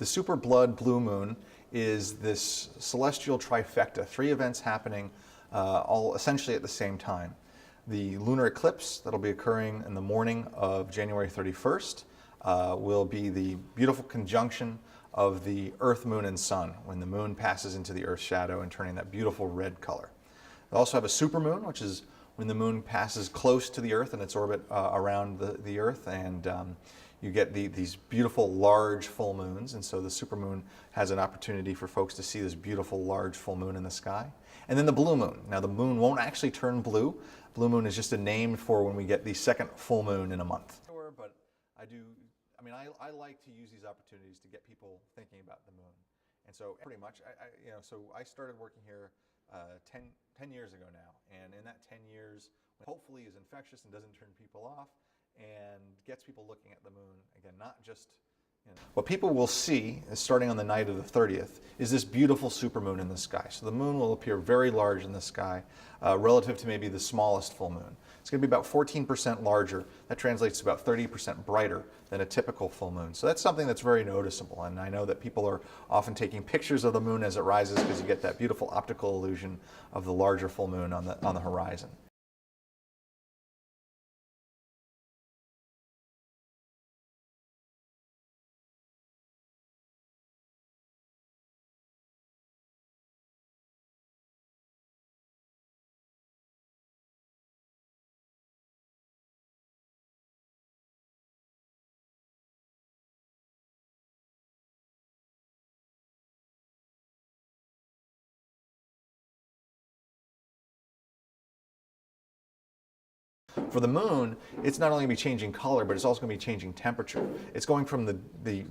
The super blood blue moon is this celestial trifecta, three events happening all essentially at the same time. The lunar eclipse that'll be occurring in the morning of January 31st will be the beautiful conjunction of the Earth, Moon, and Sun when the moon passes into the Earth's shadow and turning that beautiful red color. They also have a supermoon, which is when the moon passes close to the Earth in its orbit around the Earth, and you get these beautiful large full moons. And so the supermoon has an opportunity for folks to see this beautiful large full moon in the sky. And then the blue moon. Now the moon won't actually turn blue. Blue moon is just a name for when we get the second full moon in a month. But I like to use these opportunities to get people thinking about the moon. And so pretty much, I started working here 10 years ago now. And in that 10 years, hopefully is infectious and doesn't turn people off and gets people looking at the moon, again, not just, What people will see, starting on the night of the 30th, is this beautiful supermoon in the sky. So the moon will appear very large in the sky relative to maybe the smallest full moon. It's going to be about 14% larger. That translates to about 30% brighter than a typical full moon. So that's something that's very noticeable. And I know that people are often taking pictures of the moon as it rises because you get that beautiful optical illusion of the larger full moon on the horizon. For the moon, it's not only going to be changing color, but it's also going to be changing temperature. It's going from the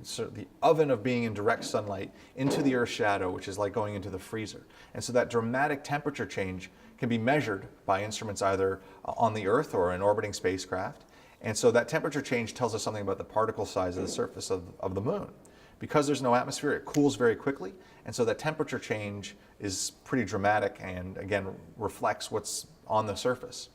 oven of being in direct sunlight into the Earth's shadow, which is like going into the freezer. And so that dramatic temperature change can be measured by instruments either on the Earth or an orbiting spacecraft. And so that temperature change tells us something about the particle size of the surface of the moon. Because there's no atmosphere, it cools very quickly, and so that temperature change is pretty dramatic and, again, reflects what's on the surface.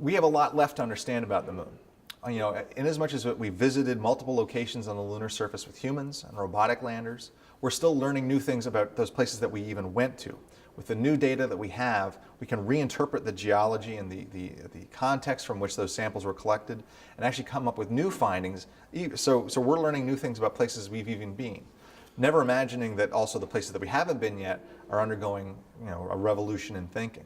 We have a lot left to understand about the moon. In as much as we visited multiple locations on the lunar surface with humans and robotic landers, we're still learning new things about those places that we even went to. With the new data that we have, we can reinterpret the geology and the context from which those samples were collected and actually come up with new findings. So we're learning new things about places we've even been. Never imagining that also the places that we haven't been yet are undergoing a revolution in thinking.